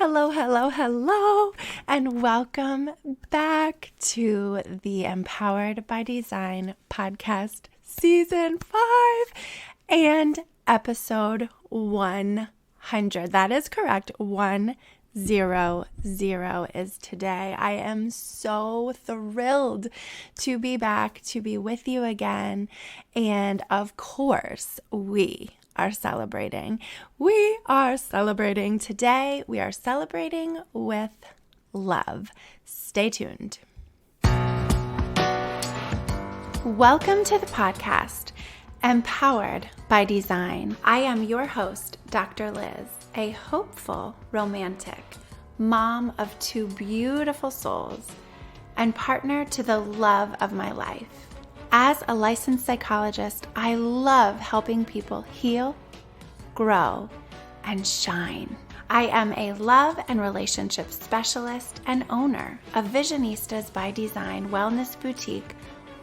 Hello, hello, hello, and welcome back to the Empowered by Design podcast, season 5 and episode 100. That is correct. 100 is today. I am so thrilled to be back, to be with you again. And of course, we are celebrating. We are celebrating today. We are celebrating with love. Stay tuned. Welcome to the podcast, Empowered by Design. I am your host, Dr. Liz, a hopeful, romantic, mom of 2 beautiful souls, and partner to the love of my life. As a licensed psychologist, I love helping people heal, grow, and shine. I am a love and relationship specialist and owner of Visionistas by Design Wellness Boutique,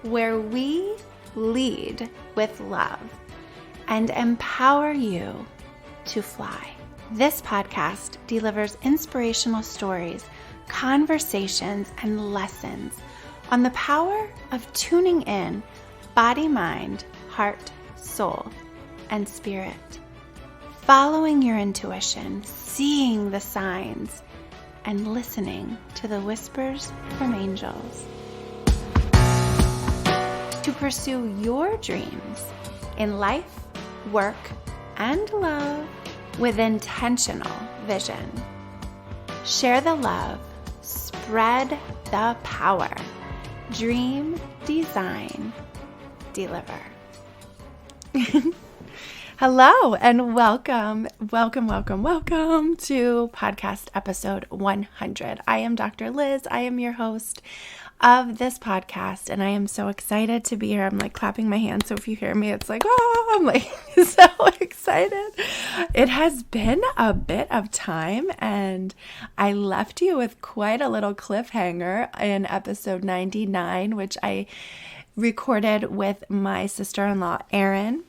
where we lead with love and empower you to fly. This podcast delivers inspirational stories, conversations, and lessons on the power of tuning in body, mind, heart, soul, and spirit. Following your intuition, seeing the signs, and listening to the whispers from angels. To pursue your dreams in life, work, and love with intentional vision. Share the love, spread the power. Dream, design, deliver. Hello and welcome to podcast episode 100. I am Dr. Liz. I am your host of this podcast, and I am so excited to be here. I'm like clapping my hands, so if you hear me, it's like, oh, I'm like so excited. It has been a bit of time, and I left you with quite a little cliffhanger in episode 99, which I recorded with my sister-in-law, Erin.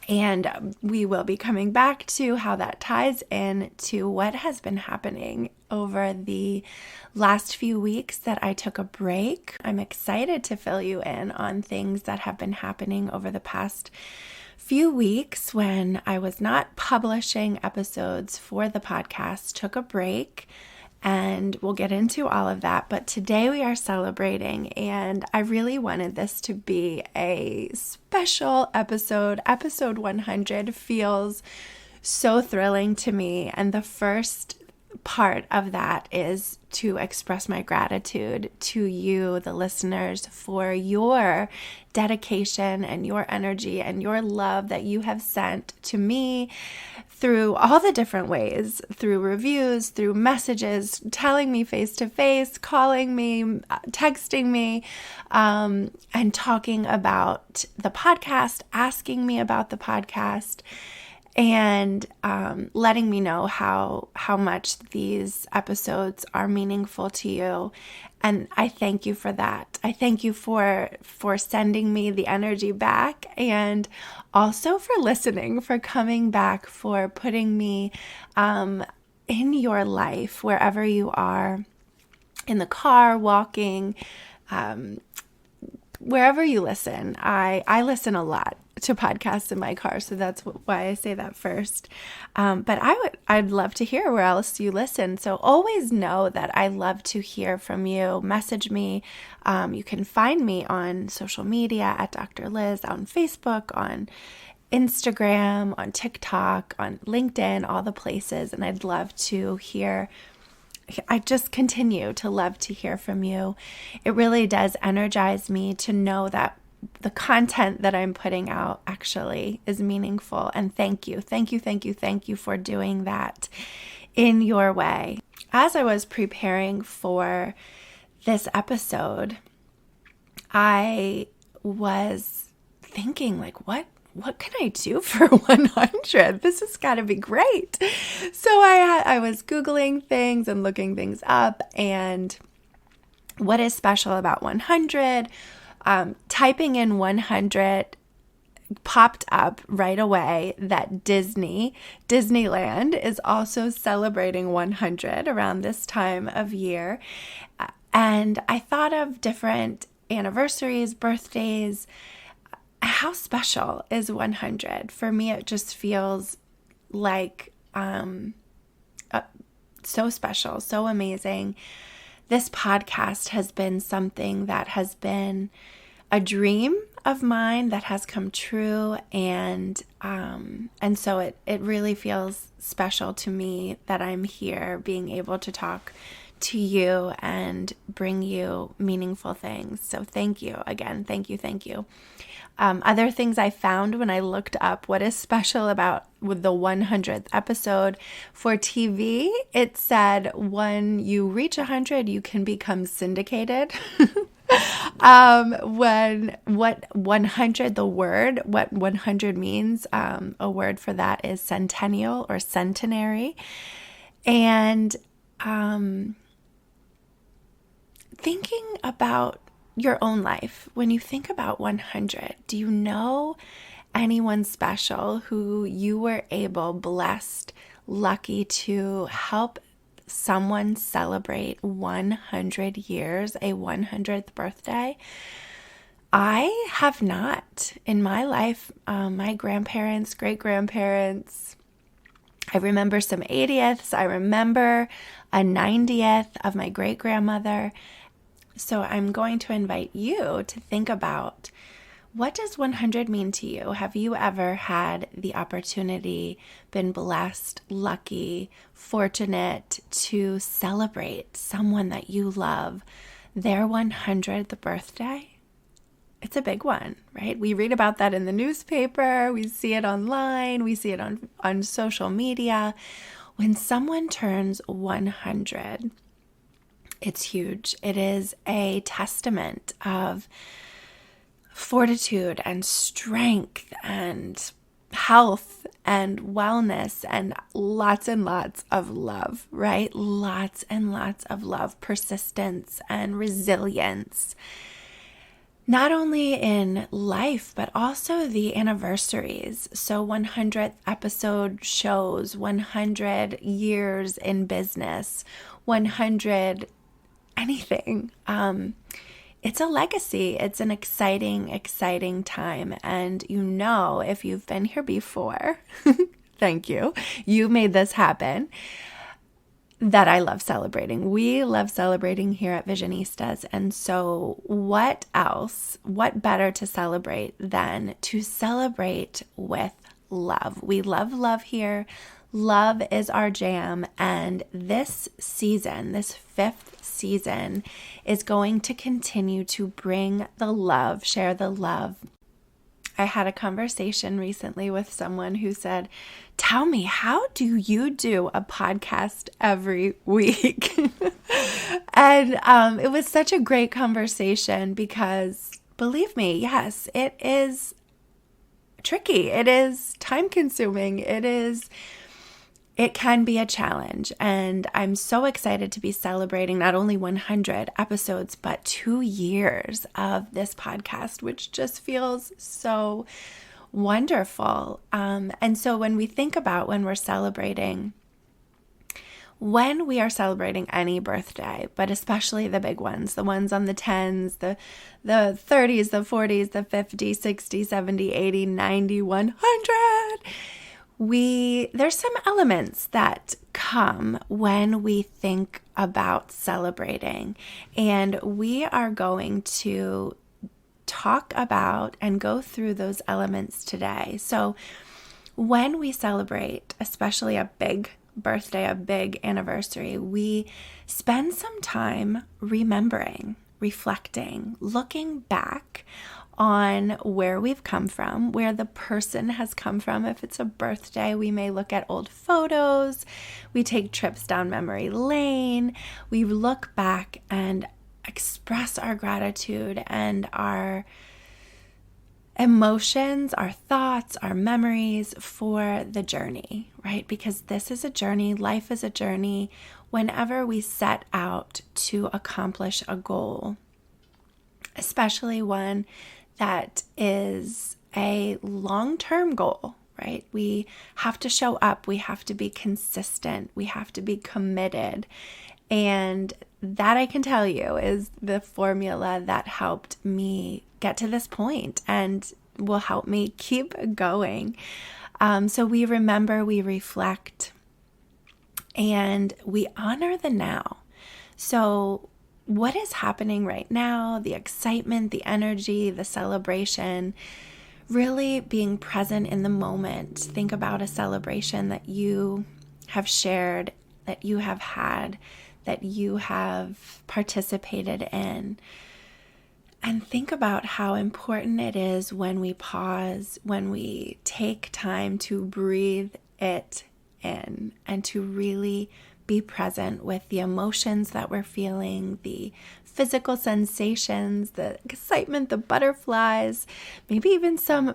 And we will be coming back to how that ties in to what has been happening over the last few weeks that I took a break. I'm excited to fill you in on things that have been happening over the past few weeks when I was not publishing episodes for the podcast, took a break. And we'll get into all of that. But today we are celebrating, and I really wanted this to be a special episode. Episode 100 feels so thrilling to me. And the first part of that is to express my gratitude to you, the listeners, for your dedication and your energy and your love that you have sent to me through all the different ways, through reviews, through messages, telling me face to face, calling me, texting me, and talking about the podcast, asking me about the podcast, and letting me know how much these episodes are meaningful to you. And I thank you for that. I thank you for sending me the energy back, and also for listening, for coming back, for putting me in your life, wherever you are, in the car, walking, wherever you listen. I listen a lot to podcasts in my car, so that's why I say that first. But I'd love to hear where else you listen. So always know that I love to hear from you. Message me. You can find me on social media at Dr. Liz, on Facebook, on Instagram, on TikTok, on LinkedIn, all the places. And I'd love to hear. I just continue to love to hear from you. It really does energize me to know that the content that I'm putting out actually is meaningful. And thank you for doing that in your way. As I was preparing for this episode, I was thinking, like, what can I do for 100? This has got to be great. So I was Googling things and looking things up, and what is special about 100? Typing in 100 popped up right away that Disneyland is also celebrating 100 around this time of year. And I thought of different anniversaries, birthdays. How special is 100? For me, it just feels like so special, so amazing. This podcast has been something that has been a dream of mine that has come true, and so it really feels special to me that I'm here being able to talk to you and bring you meaningful things. So thank you again. Thank you. Other things I found when I looked up what is special about with the 100th episode for TV, it said when you reach 100, you can become syndicated. What 100 means, a word for that is centennial or centenary. And thinking about your own life, when you think about 100, do you know anyone special who you were blessed, lucky to help someone celebrate 100 years, a 100th birthday? I have not in my life. My grandparents, great-grandparents, I remember some 80ths. I remember a 90th of my great-grandmother. So I'm going to invite you to think about, what does 100 mean to you? Have you ever had the opportunity, been blessed, lucky, fortunate to celebrate someone that you love, their 100th birthday? It's a big one, right? We read about that in the newspaper. We see it online. We see it on social media. When someone turns 100, it's huge. It is a testament of fortitude and strength and health and wellness and lots of love, right? Lots and lots of love, persistence and resilience. Not only in life, but also the anniversaries. So 100th episode shows 100 years in business, 100 anything. It's a legacy. It's an exciting time. And if you've been here before, thank you. You made this happen. That I love celebrating. We love celebrating here at Visionistas. And so what better to celebrate than to celebrate with love? We love love here. Love is our jam. And this season, this 5th season, is going to continue to bring the love, share the love. I had a conversation recently with someone who said, "Tell me, how do you do a podcast every week?" And it was such a great conversation because, believe me, yes, it is tricky. It is time consuming. It can be a challenge. And I'm so excited to be celebrating not only 100 episodes, but 2 years of this podcast, which just feels so wonderful. And so when we think about when we are celebrating any birthday, but especially the big ones, the ones on the 10s, the 30s, the 40s, the 50s, 60s, 70s, 80s, 90s, 100, there's some elements that come when we think about celebrating, and we are going to talk about and go through those elements today. So when we celebrate, especially a big birthday, a big anniversary, we spend some time remembering, reflecting, looking back on where we've come from, where the person has come from. If it's a birthday, we may look at old photos. We take trips down memory lane. We look back and express our gratitude and our emotions, our thoughts, our memories for the journey, right? Because this is a journey. Life is a journey. Whenever we set out to accomplish a goal, especially one that is a long-term goal, right? We have to show up. We have to be consistent. We have to be committed. And that, I can tell you, is the formula that helped me get to this point and will help me keep going. So we remember, we reflect, and we honor the now. So what is happening right now, the excitement, the energy, the celebration, really being present in the moment. Think about a celebration that you have shared, that you have had, that you have participated in. And think about how important it is when we pause, when we take time to breathe it in and to really be present with the emotions that we're feeling, the physical sensations, the excitement, the butterflies, maybe even some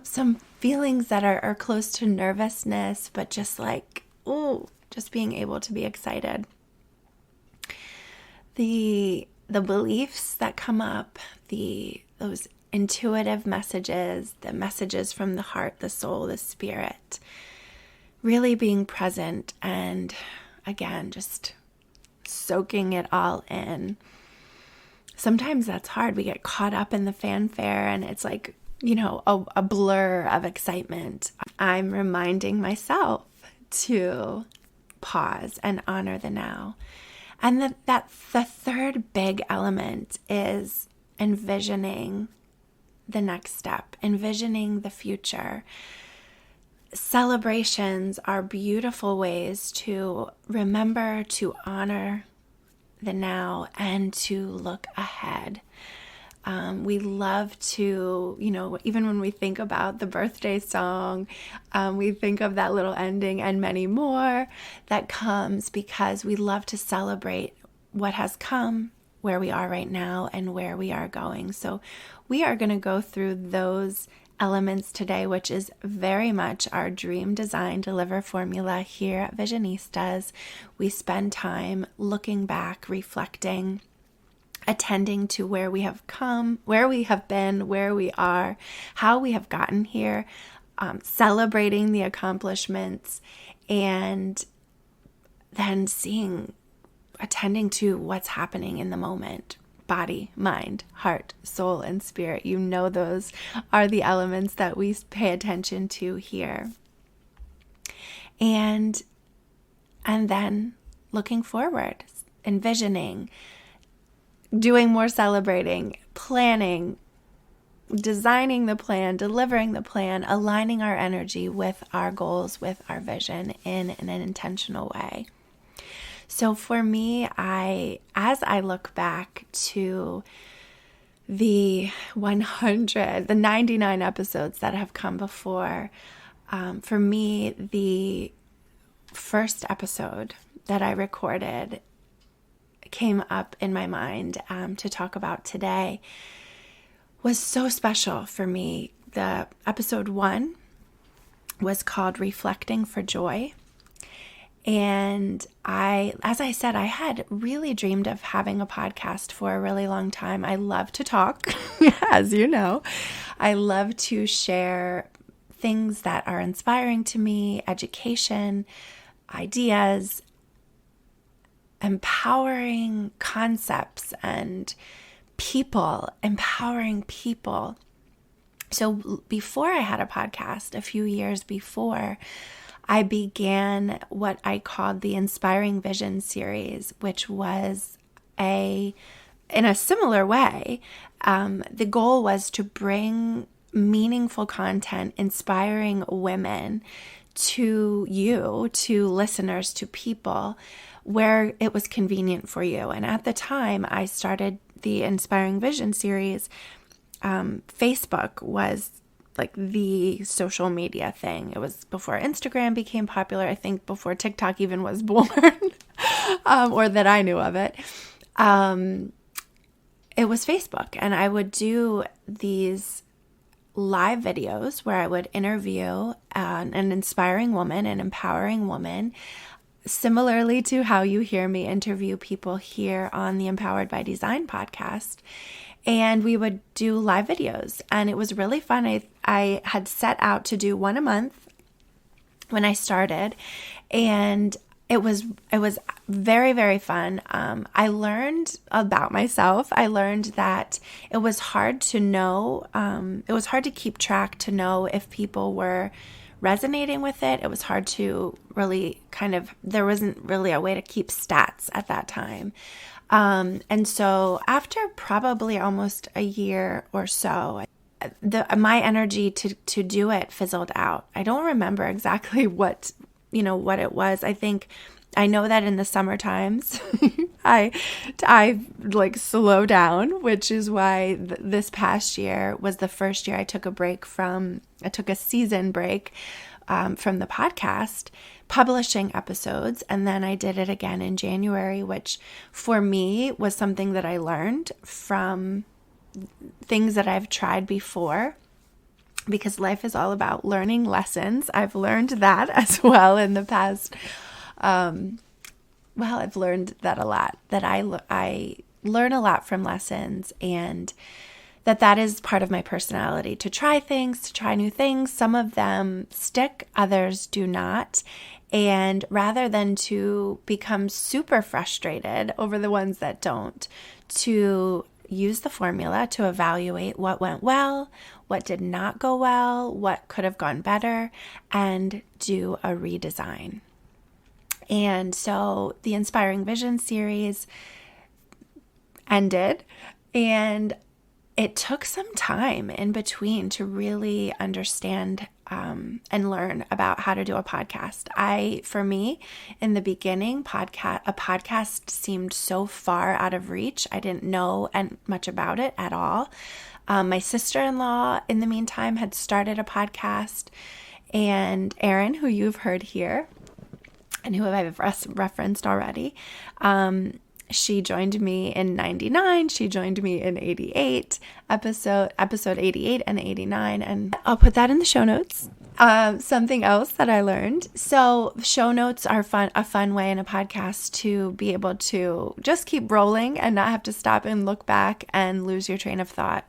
feelings that are close to nervousness, but just like, just being able to be excited. The beliefs that come up, those intuitive messages, the messages from the heart, the soul, the spirit, really being present and, again, just soaking it all in. Sometimes that's hard. We get caught up in the fanfare and it's like, a blur of excitement. I'm reminding myself to pause and honor the now. And the third big element is envisioning the next step, envisioning the future. Celebrations are beautiful ways to remember, to honor the now, and to look ahead. We love to, even when we think about the birthday song, we think of that little ending and many more that comes because we love to celebrate what has come, where we are right now, and where we are going. So we are going to go through those elements today, which is very much our Dream Design Deliver formula here at Visionistas. We spend time looking back, reflecting, attending to where we have come, where we have been, where we are, how we have gotten here, celebrating the accomplishments, and then attending to what's happening in the moment. Body, mind, heart, soul, and spirit. Those are the elements that we pay attention to here. And then looking forward, envisioning, doing more celebrating, planning, designing the plan, delivering the plan, aligning our energy with our goals, with our vision in an intentional way. So for me, as I look back to the 99 episodes that have come before, for me, the first episode that I recorded came up in my mind to talk about today was so special for me. The episode 1 was called Reflecting for Joy. And as I said, I had really dreamed of having a podcast for a really long time. I love to talk, as you know. I love to share things that are inspiring to me, education, ideas, empowering concepts, and empowering people. So before I had a podcast, a few years before, I began what I called the Inspiring Vision series, which was in a similar way. The goal was to bring meaningful content, inspiring women to you, to listeners, to people, where it was convenient for you. And at the time I started the Inspiring Vision series, Facebook was like the social media thing. It was before Instagram became popular, I think before TikTok even was born, or that I knew of it. It was Facebook, and I would do these live videos where I would interview an inspiring woman, an empowering woman, similarly to how you hear me interview people here on the Empowered by Design podcast. and we would do live videos, and it was really fun. I had set out to do one a month when I started, and it was very, very fun. I learned about myself. I learned that it was hard to know. It was hard to keep track to know if people were resonating with it. It was hard to really there wasn't really a way to keep stats at that time. And so after probably almost a year or so, my energy to do it fizzled out. I don't remember exactly what it was. I know that in the summer times, I like slow down, which is why this past year was the first year I took a season break from the podcast, publishing episodes. And then I did it again in January, which for me was something that I learned from things that I've tried before, because life is all about learning lessons. I've learned that as well in the past. I've learned that a lot, that I learn a lot from lessons, and that is part of my personality, to try things, to try new things. Some of them stick, others do not. And rather than to become super frustrated over the ones that don't, to use the formula to evaluate what went well, what did not go well, what could have gone better, and do a redesign. And so the Inspiring Vision series ended, and it took some time in between to really understand and learn about how to do a podcast. For me, in the beginning, a podcast seemed so far out of reach. I didn't know much about it at all. My sister-in-law, in the meantime, had started a podcast, and Erin, who you've heard here, and who I've referenced already, she joined me in 99. She joined me in 88, episode 88 and 89. And I'll put that in the show notes. Something else that I learned. So show notes are a fun way in a podcast to be able to just keep rolling and not have to stop and look back and lose your train of thought.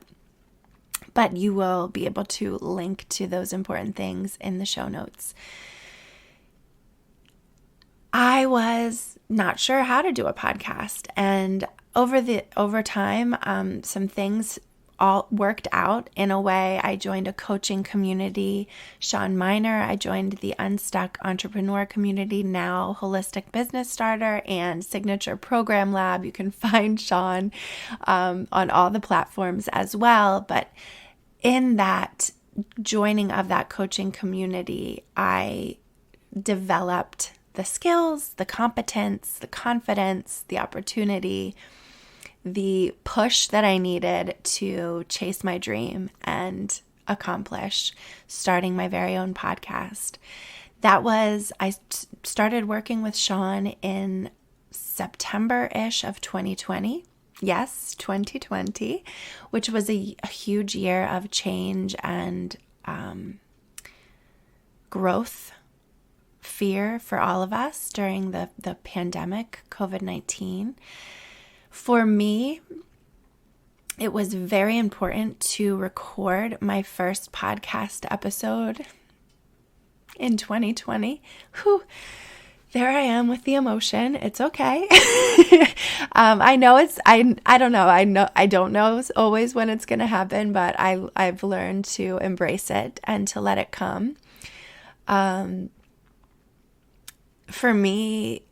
But you will be able to link to those important things in the show notes. I was not sure how to do a podcast, and over time, some things all worked out in a way. I joined a coaching community, Sean Miner. I joined the Unstuck Entrepreneur community, now Holistic Business Starter and Signature Program Lab. You can find Sean on all the platforms as well. But in that joining of that coaching community, I developed the skills, the competence, the confidence, the opportunity, the push that I needed to chase my dream and accomplish starting my very own podcast. I started working with Sean in September-ish of 2020. Yes, 2020, which was a huge year of change and growth, fear for all of us during the pandemic, COVID-19. For me, it was very important to record my first podcast episode in 2020. Whew. There I am with the emotion. It's okay. I know I don't know. I don't know always when it's going to happen, but I've learned to embrace it and to let it come. For me,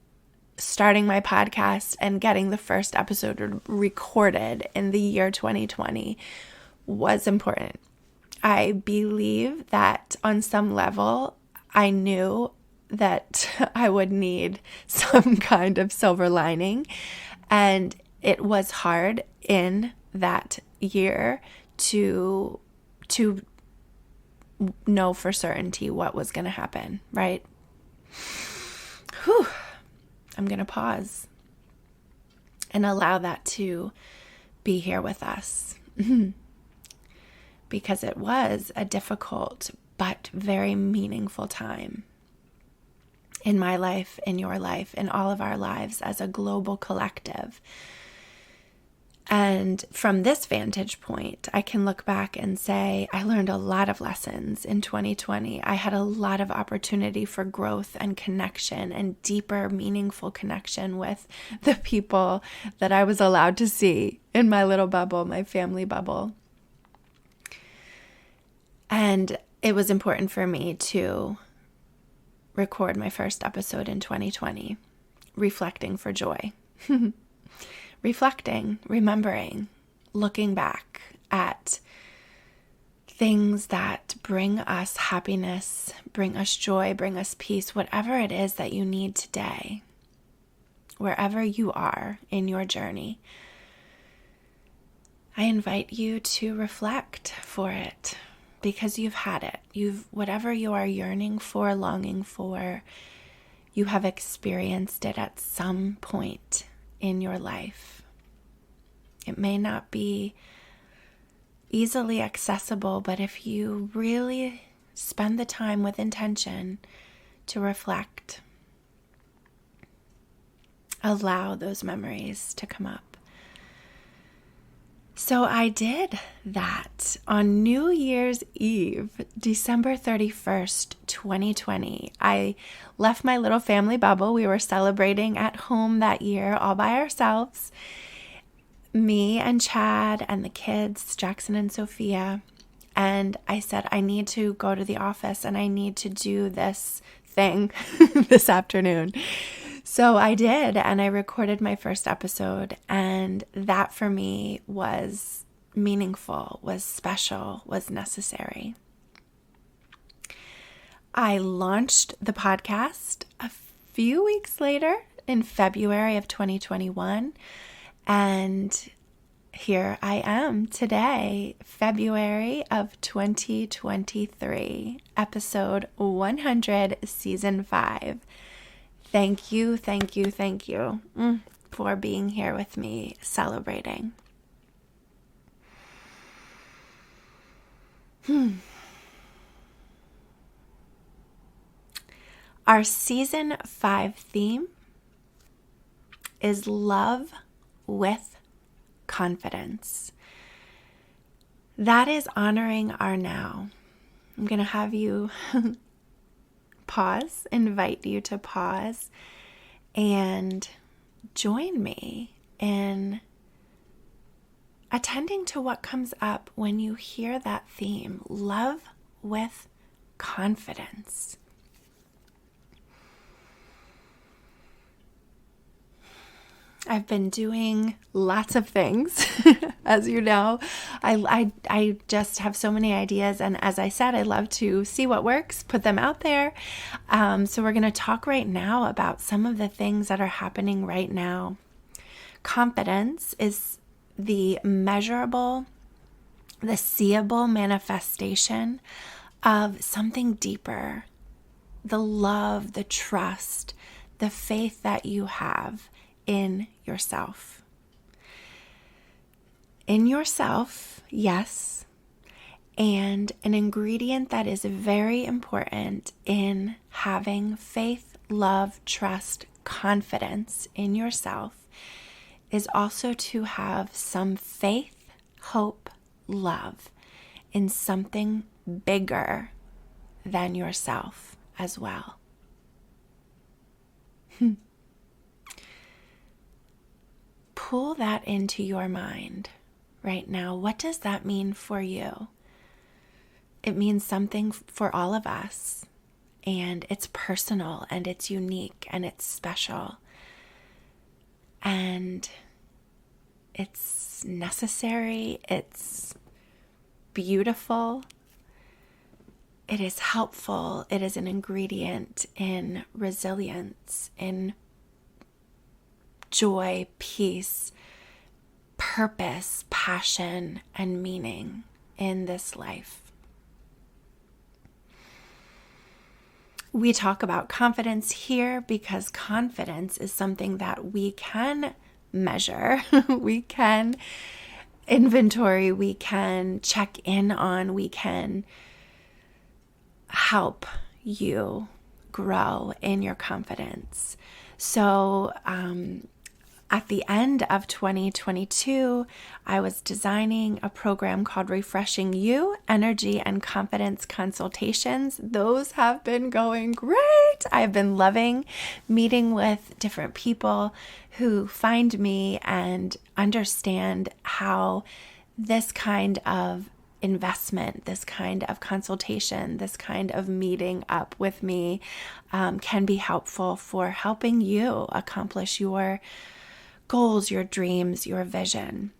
starting my podcast and getting the first episode recorded in the year 2020 was important. I believe that on some level, I knew that I would need some kind of silver lining, and it was hard in that year to know for certainty what was going to happen, right? Whew. I'm going to pause and allow that to be here with us because it was a difficult but very meaningful time in my life, in your life, in all of our lives as a global collective. And from this vantage point, I can look back and say, I learned a lot of lessons in 2020. I had a lot of opportunity for growth and connection and deeper, meaningful connection with the people that I was allowed to see in my little bubble, my family bubble. And it was important for me to record my first episode in 2020, reflecting for joy. Reflecting, remembering, looking back at things that bring us happiness, bring us joy, bring us peace, whatever it is that you need today, wherever you are in your journey. I invite you to reflect for it because you've had it. Whatever you are yearning for, longing for, you have experienced it at some point in your life. It may not be easily accessible, but if you really spend the time with intention to reflect, allow those memories to come up. So I did that on New Year's Eve, December 31st, 2020. I left my little family bubble. We were celebrating at home that year all by ourselves. Me and Chad and the kids, Jackson and Sophia. And I said, I need to go to the office and I need to do this thing this afternoon. So I did, and I recorded my first episode, and that for me was meaningful, was special, was necessary. I launched the podcast a few weeks later in February of 2021, and here I am today, February of 2023, episode 100, season 5. Thank you for being here with me, celebrating. Our season 5 theme is love with confidence. That is honoring our now. I'm going to have you invite you to pause and join me in attending to what comes up when you hear that theme, love with confidence. I've been doing lots of things, as you know. I just have so many ideas, and as I said, I love to see what works, put them out there. So we're going to talk right now about some of the things that are happening right now. Confidence is the measurable, the seeable manifestation of something deeper, the love, the trust, the faith that you have in yourself. In yourself, yes, and an ingredient that is very important in having faith, love, trust, confidence in yourself is also to have some faith, hope, love in something bigger than yourself as well. Pull that into your mind right now. What does that mean for you? It means something for all of us, and it's personal, and it's unique, and it's special, and it's necessary, it's beautiful, it is helpful, it is an ingredient in resilience, in joy, peace, purpose, passion, and meaning in this life. We talk about confidence here because confidence is something that we can measure, we can inventory, we can check in on, we can help you grow in your confidence. So, At the end of 2022, I was designing a program called Refreshing You, Energy and Confidence Consultations. Those have been going great. I've been loving meeting with different people who find me and understand how this kind of investment, this kind of consultation, this kind of meeting up with me can be helpful for helping you accomplish your goals, your dreams, your vision.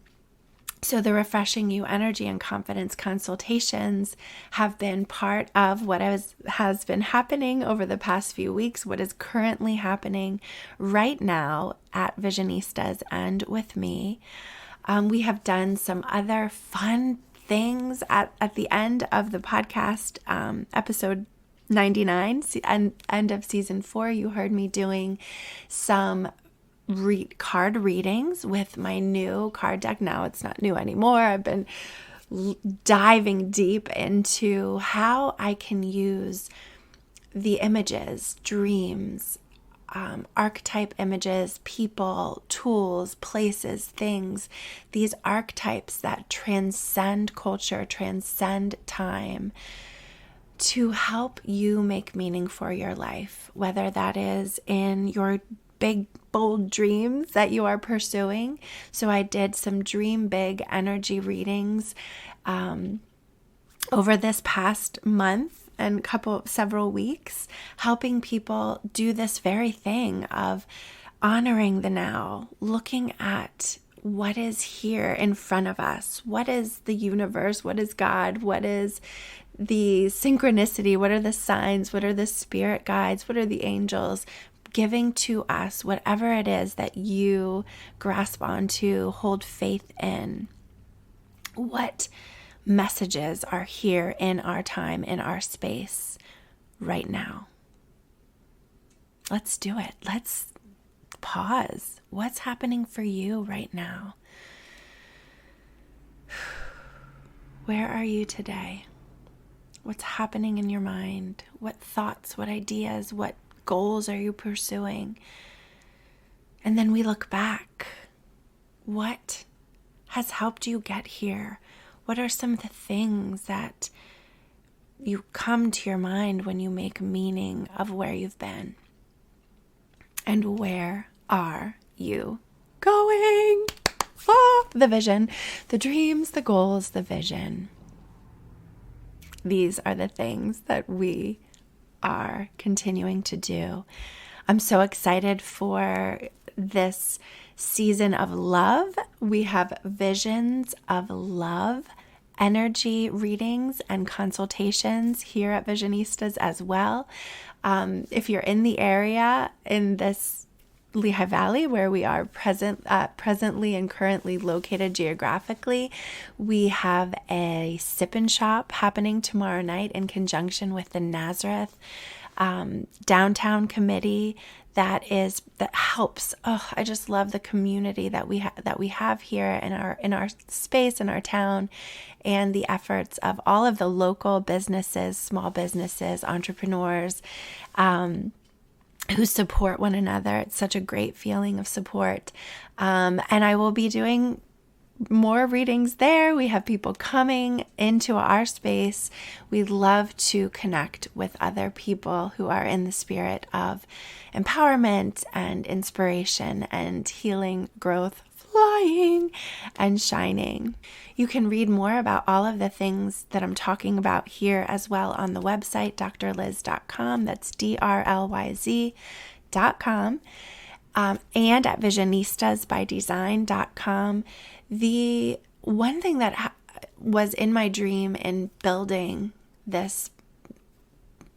So the Refreshing You Energy and Confidence Consultations have been part of what has been happening over the past few weeks, what is currently happening right now at Visionistas and with me. We have done some other fun things at the end of the podcast, episode 99, end of season 4. You heard me doing some card readings with my new card deck. Now it's not new anymore. I've been diving deep into how I can use the images, dreams, archetype images, people, tools, places, things, these archetypes that transcend culture, transcend time, to help you make meaning for your life, whether that is in your big, bold dreams that you are pursuing. So I did some dream big energy readings over this past month and several weeks, helping people do this very thing of honoring the now, looking at what is here in front of us. What is the universe? What is God? What is the synchronicity? What are the signs? What are the spirit guides? What are the angels giving to us? Whatever it is that you grasp onto, hold faith in. What messages are here in our time, in our space right now? Let's do it. Let's pause. What's happening for you right now? Where are you today? What's happening in your mind? What thoughts, what ideas, what goals are you pursuing? And then we look back. What has helped you get here? What are some of the things that you come to your mind when you make meaning of where you've been? And where are you going? The vision, the dreams, the goals, the vision. These are the things that we are continuing to do. I'm so excited for this season of love. We have visions of love, energy readings and consultations here at Visionistas as well. If you're in the area in this Lehigh Valley, where we are presently and currently located geographically, we have a sip and shop happening tomorrow night in conjunction with the Nazareth downtown committee that helps. I just love the community that we have here in our space, in our town, and the efforts of all of the local businesses, small businesses, entrepreneurs, who support one another. It's such a great feeling of support. And I will be doing more readings there. We have people coming into our space. We love to connect with other people who are in the spirit of empowerment and inspiration and healing, growth, flying and shining. You can read more about all of the things that I'm talking about here as well on the website, drliz.com. That's drlyz.com. And at visionistasbydesign.com. The one thing that was in my dream in building this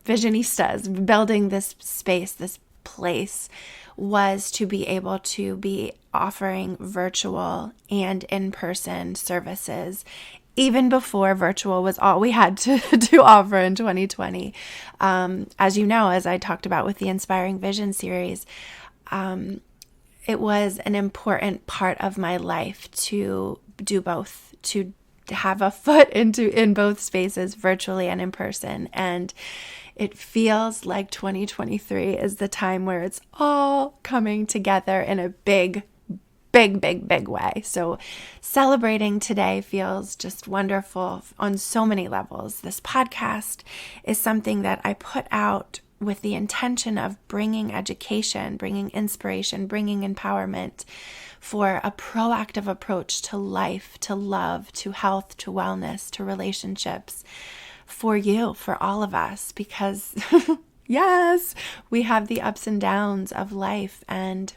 Visionistas, building this space, this place, was to be able to be offering virtual and in-person services, even before virtual was all we had to offer in 2020. As you know, as I talked about with the Inspiring Vision series, it was an important part of my life to do both, to have a foot in both spaces, virtually and in person. And it feels like 2023 is the time where it's all coming together in a big, big, big, big way. So celebrating today feels just wonderful on so many levels. This podcast is something that I put out with the intention of bringing education, bringing inspiration, bringing empowerment for a proactive approach to life, to love, to health, to wellness, to relationships, for you, for all of us, because yes, we have the ups and downs of life, and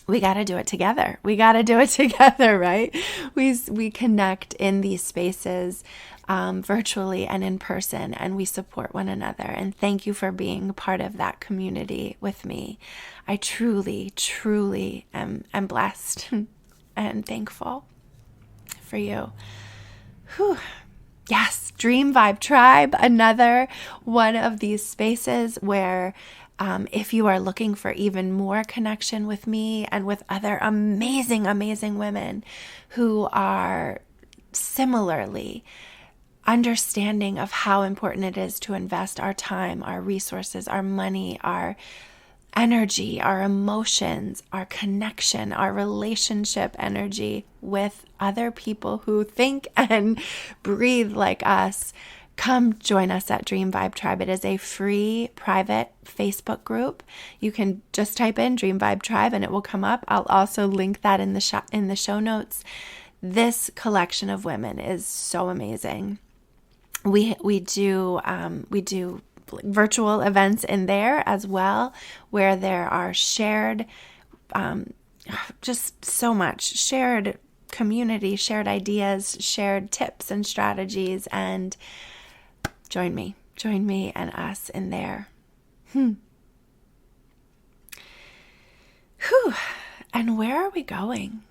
we got to do it together. We got to do it together, right? We connect in these spaces virtually and in person, and we support one another. And thank you for being part of that community with me. I truly, truly am blessed and thankful for you. Whew. Yes, Dream Vibe Tribe, another one of these spaces where if you are looking for even more connection with me and with other amazing, amazing women who are similarly understanding of how important it is to invest our time, our resources, our money, our energy, our emotions, our connection, our relationship energy with other people who think and breathe like us, come join us at Dream Vibe Tribe. It is a free private Facebook group. You can just type in Dream Vibe Tribe and it will come up. I'll also link that in the show notes. This collection of women is so amazing. We do virtual events in there as well, where there are shared, just so much shared community, shared ideas, shared tips and strategies, and join me and us in there. Whew. And where are we going?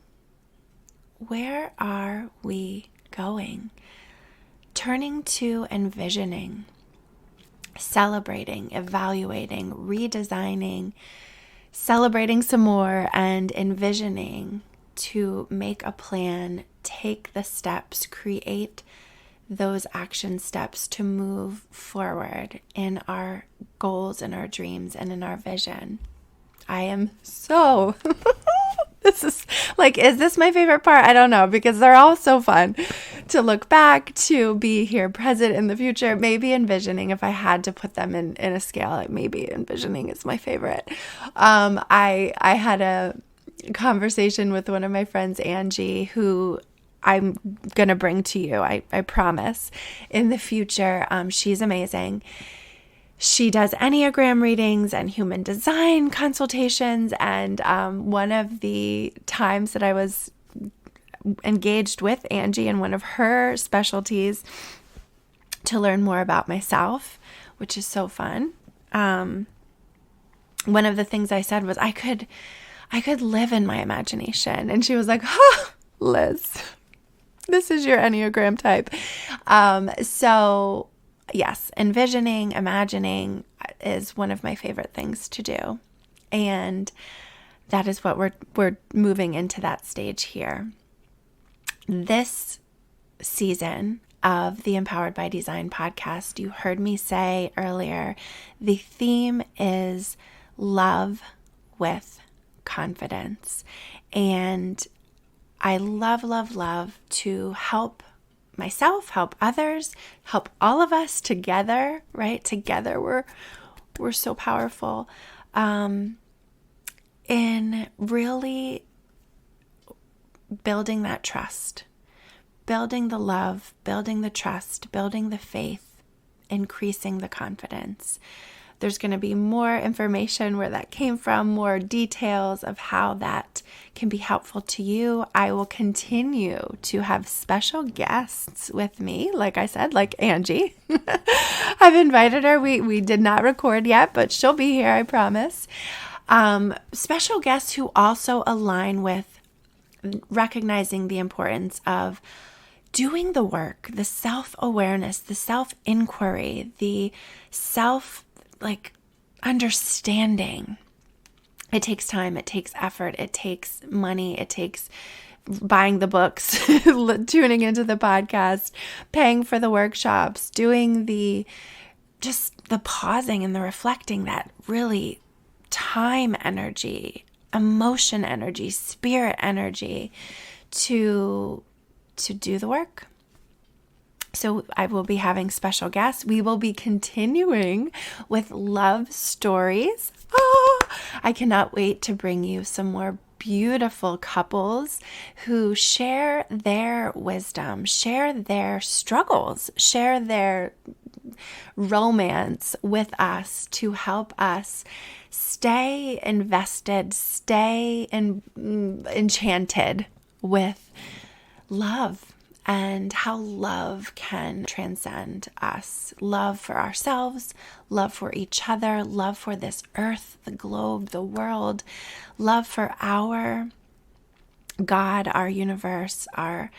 Where are we going? Turning to envisioning, celebrating, evaluating, redesigning, celebrating some more, and envisioning to make a plan, take the steps, create those action steps to move forward in our goals and our dreams and in our vision. I am so... is this my favorite part? I don't know, because they're all so fun to look back, to be here present in the future. Maybe envisioning, if I had to put them in a scale, maybe envisioning is my favorite. I had a conversation with one of my friends, Angie, who I'm going to bring to you, I promise, in the future. She's amazing. She does Enneagram readings and human design consultations. And one of the times that I was engaged with Angie in one of her specialties to learn more about myself, which is so fun. One of the things I said was I could live in my imagination. And she was like, "Oh, Liz, this is your Enneagram type." So yes, envisioning, imagining is one of my favorite things to do. And that is what we're moving into that stage here. This season of the Empowered by Design podcast, you heard me say earlier, the theme is love with confidence. And I love to help myself, help others, help all of us together, right? Together we're so powerful, in really building that trust, building the love, building the trust, building the faith, increasing the confidence. There's going to be more information where that came from, more details of how that can be helpful to you. I will continue to have special guests with me, like I said, like Angie. I've invited her. We did not record yet, but she'll be here, I promise. Special guests who also align with recognizing the importance of doing the work, the self-awareness, the self-inquiry, the understanding. It takes time, it takes effort, it takes money, it takes buying the books, tuning into the podcast, paying for the workshops, doing the pausing and the reflecting, that really time, energy, emotion energy, spirit energy to do the work. So I will be having special guests. We will be continuing with love stories. Oh, I cannot wait to bring you some more beautiful couples who share their wisdom, share their struggles, share their romance with us to help us stay invested, stay enchanted with love and how love can transcend us. Love for ourselves, love for each other, love for this earth, the globe, the world, love for our God, our universe, our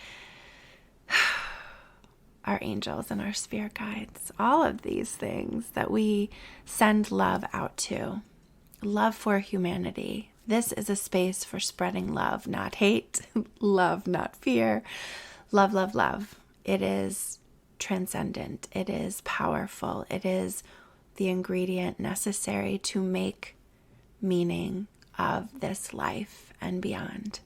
angels and our spirit guides, all of these things that we send love out to. Love for humanity. This is a space for spreading love, not hate, love, not fear. Love, love, love. It is transcendent. It is powerful. It is the ingredient necessary to make meaning of this life and beyond.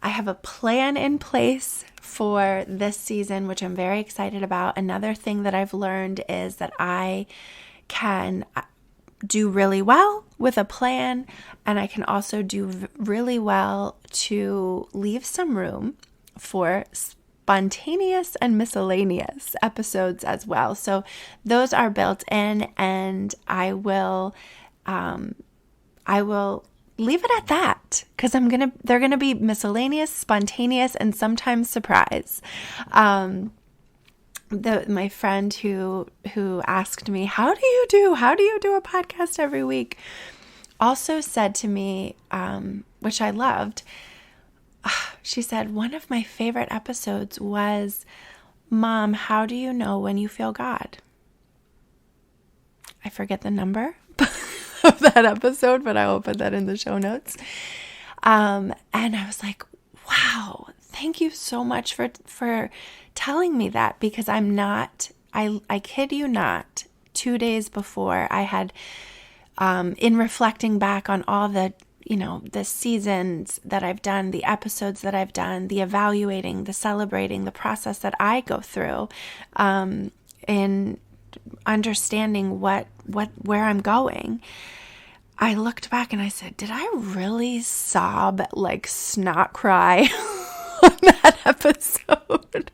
I have a plan in place for this season, which I'm very excited about. Another thing that I've learned is that I can do really well with a plan, and I can also do really well to leave some room for spontaneous and miscellaneous episodes as well. So those are built in, and I will leave it at that because they're gonna be miscellaneous, spontaneous, and sometimes surprise. My friend who asked me, how do you do a podcast every week, also said to me, which I loved, she said, one of my favorite episodes was, Mom, how do you know when you feel God? I forget the number of that episode, but I will put that in the show notes. And I was like, wow, thank you so much for telling me that, because I kid you not, 2 days before I had, in reflecting back on all the seasons that I've done, the episodes that I've done, the evaluating, the celebrating, the process that I go through, in understanding where I'm going, I looked back and I said, did I really sob, like snot cry on that episode?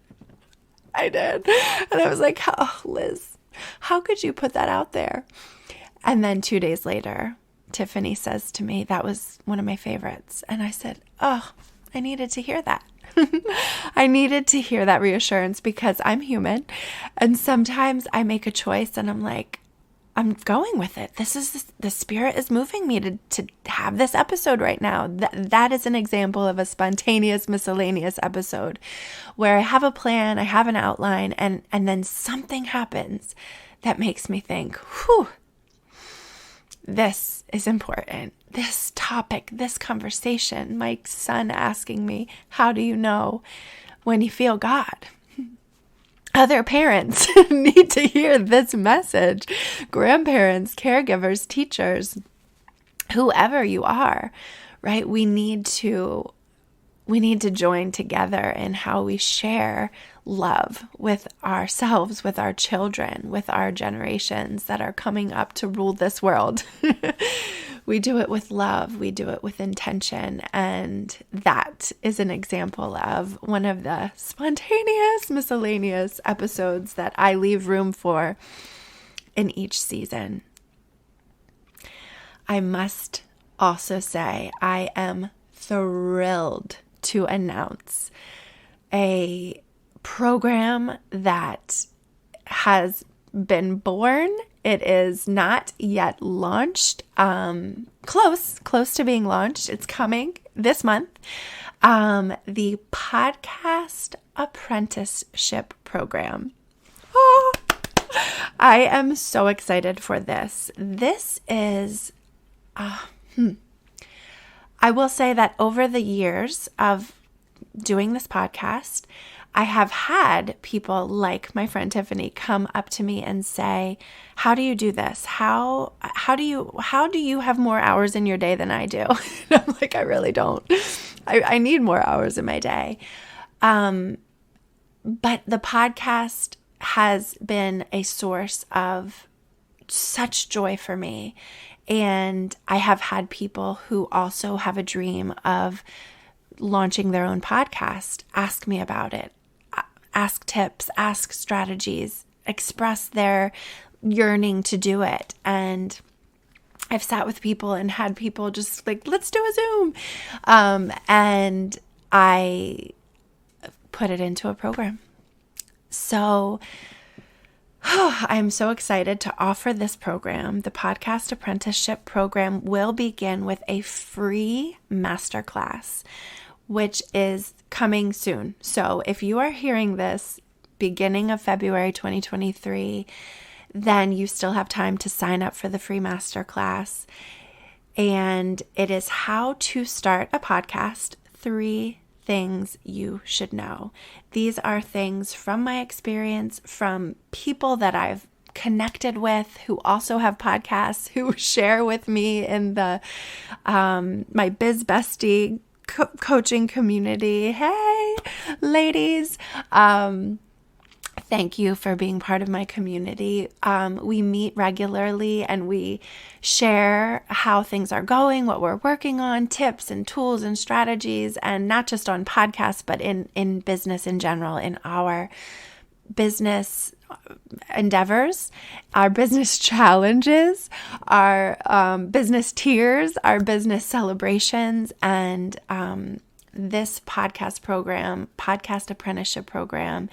I did. And I was like, oh, Liz, how could you put that out there? And then 2 days later, Tiffany says to me, that was one of my favorites. And I said, oh, I needed to hear that. I needed to hear that reassurance, because I'm human. And sometimes I make a choice and I'm like, I'm going with it. The spirit is moving me to have this episode right now. That is an example of a spontaneous, miscellaneous episode where I have a plan, I have an outline, and then something happens that makes me think, whew, this is important. This topic, this conversation, my son asking me, how do you know when you feel God? Other parents need to hear this message. Grandparents, caregivers, teachers, whoever you are, right? We need to join together in how we share love with ourselves, with our children, with our generations that are coming up to rule this world. We do it with love. We do it with intention. And that is an example of one of the spontaneous, miscellaneous episodes that I leave room for in each season. I must also say I am thrilled to announce a program that has been born. It is not yet launched. Close to being launched. It's coming this month. The podcast apprenticeship program. Oh, I am so excited for this. This is, I will say that over the years of doing this podcast, I have had people like my friend Tiffany come up to me and say, how do you do this? How do you have more hours in your day than I do? And I'm like, I really don't. I need more hours in my day. But the podcast has been a source of such joy for me. And I have had people who also have a dream of launching their own podcast ask me about it, ask tips, ask strategies, express their yearning to do it. And I've sat with people and had people just like, let's do a Zoom. And I put it into a program. So I'm so excited to offer this program. The Podcast Apprenticeship Program will begin with a free masterclass, which is coming soon. So if you are hearing this beginning of February 2023, then you still have time to sign up for the free masterclass. And it is how to start a podcast, 3 things you should know. These are things from my experience, from people that I've connected with who also have podcasts, who share with me in the my Biz Bestie coaching community. Hey, ladies. Thank you for being part of my community. We meet regularly and we share how things are going, what we're working on, tips and tools and strategies, and not just on podcasts, but in business in general, in our business endeavors, our business challenges, our business tears, our business celebrations, and this podcast program, Podcast Apprenticeship Program,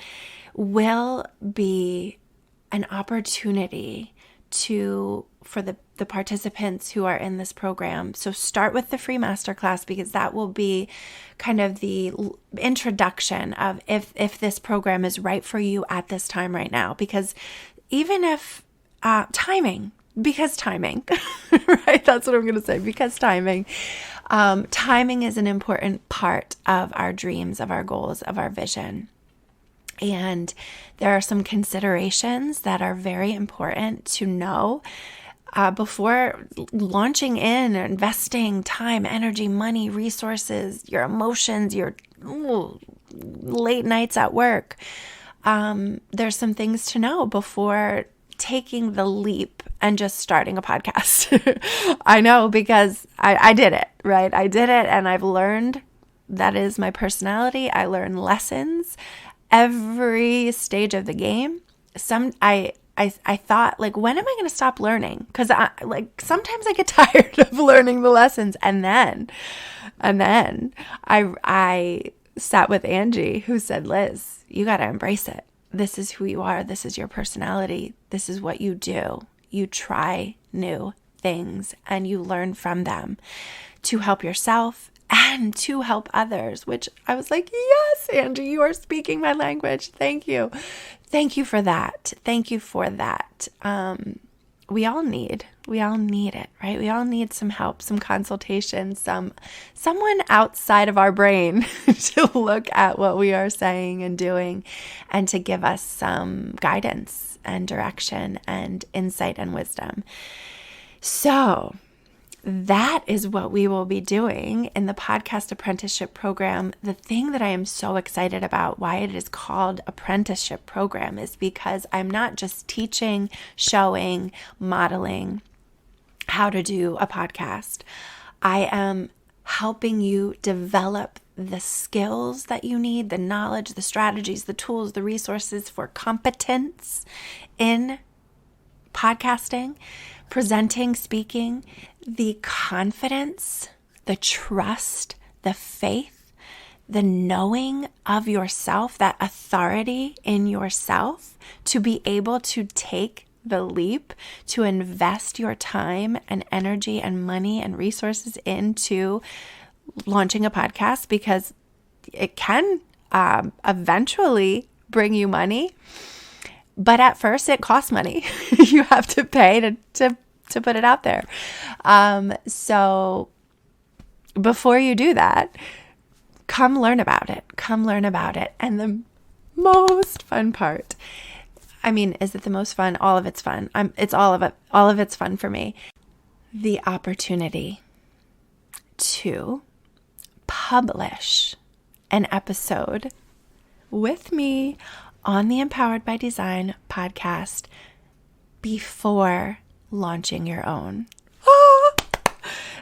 will be an opportunity for the participants who are in this program. So start with the free masterclass, because that will be kind of the introduction of if this program is right for you at this time right now. Because even if timing, right? That's what I'm going to say. Because timing is an important part of our dreams, of our goals, of our vision. And there are some considerations that are very important to know before launching in or investing time, energy, money, resources, your emotions, your late nights at work. There's some things to know before taking the leap and just starting a podcast. I know, because I did it, right? I did it, and I've learned that is my personality. I learn lessons every stage of the game. I thought, like, when am I going to stop learning? Because sometimes I get tired of learning the lessons, and then I sat with Angie, who said, Liz, you got to embrace it. This is who you are. This is your personality. This is what you do. You try new things and you learn from them to help yourself and to help others, which I was like, yes, Angie, you are speaking my language. Thank you. Thank you for that. Thank you for that. We all need it, right? We all need some help, some consultation, someone outside of our brain to look at what we are saying and doing and to give us some guidance and direction and insight and wisdom. So that is what we will be doing in the Podcast Apprenticeship Program. The thing that I am so excited about, why it is called Apprenticeship Program, is because I'm not just teaching, showing, modeling how to do a podcast. I am helping you develop the skills that you need, the knowledge, the strategies, the tools, the resources for competence in podcasting, presenting, speaking, the confidence, the trust, the faith, the knowing of yourself, that authority in yourself to be able to take the leap, to invest your time and energy and money and resources into launching a podcast, because it can eventually bring you money. But at first it costs money. You have to pay to put it out there. So before you do that, come learn about it. And most fun part. I mean, is it the most fun? All of it's fun. It's all of it. All of it's fun for me. The opportunity to publish an episode with me on the Empowered by Design podcast before launching your own.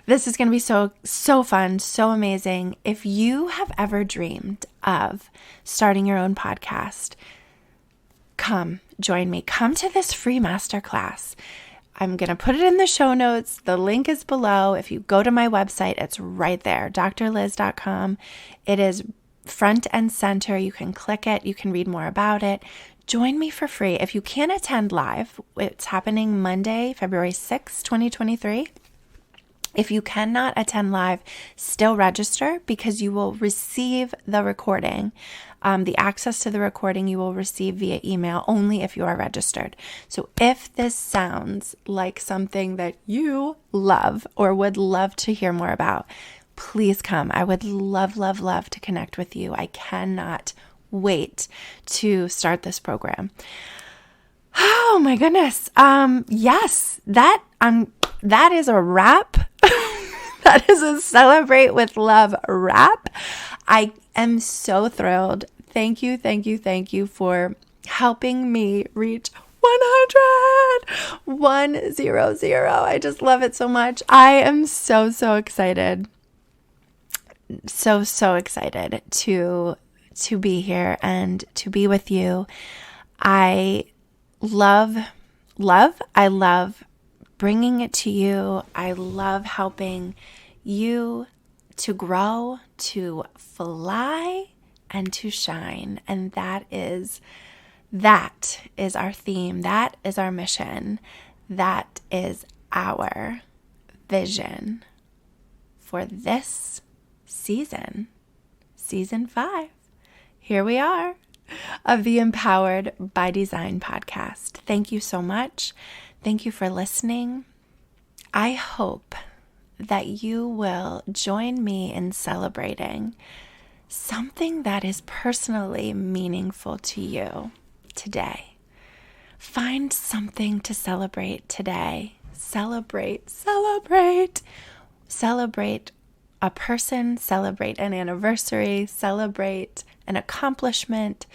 This is going to be so fun, so amazing. If you have ever dreamed of starting your own podcast, come join me. Come to this free masterclass. I'm going to put it in the show notes. The link is below. If you go to my website, it's right there, drliz.com. It is front and center. You can click it. You can read more about it. Join me for free. If you can't attend live, it's happening Monday, February 6th, 2023. If you cannot attend live, still register because you will receive the recording. The access to the recording you will receive via email only if you are registered. So if this sounds like something that you love or would love to hear more about, please come. I would love to connect with you. I cannot wait to start this program. Oh my goodness. Yes, that is a wrap. That is a Celebrate with Love wrap. I am so thrilled. Thank you for helping me reach 100. I just love it so much. I am so excited. So excited to be here and to be with you. I love bringing it to you. I love helping you to grow, to fly, and to shine. And that is our theme. That is our mission. That is our vision for this season 5. Here we are of the Empowered by Design podcast. Thank you so much. Thank you for listening. I hope that you will join me in celebrating something that is personally meaningful to you today. Find something to celebrate today. Celebrate a person, celebrate an anniversary, celebrate an accomplishment,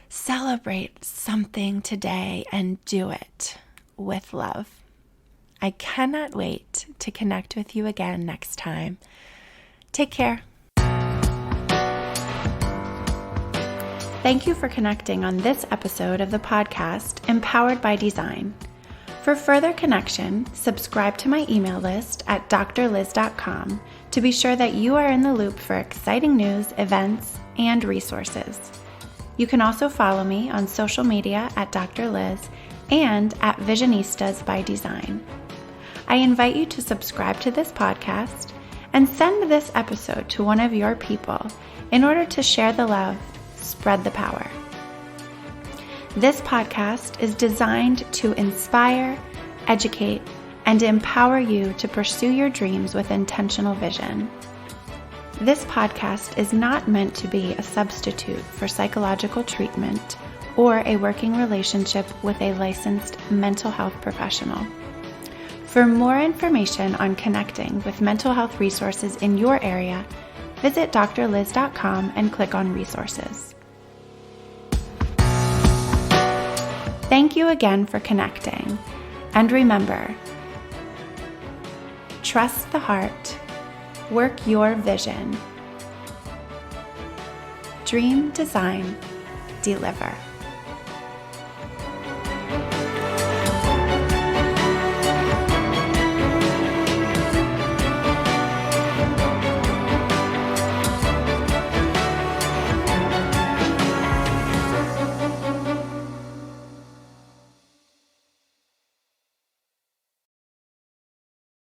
celebrate something today and do it with love. I cannot wait to connect with you again next time. Take care. Thank you for connecting on this episode of the podcast, Empowered by Design. For further connection, subscribe to my email list at drliz.com to be sure that you are in the loop for exciting news, events, and resources. You can also follow me on social media at Dr. Liz and at Visionistas by Design. I invite you to subscribe to this podcast and send this episode to one of your people in order to share the love, spread the power. This podcast is designed to inspire, educate, and empower you to pursue your dreams with intentional vision. This podcast is not meant to be a substitute for psychological treatment or a working relationship with a licensed mental health professional. For more information on connecting with mental health resources in your area, visit drliz.com and click on resources. Thank you again for connecting, and remember, trust the heart, work your vision, dream, design, deliver.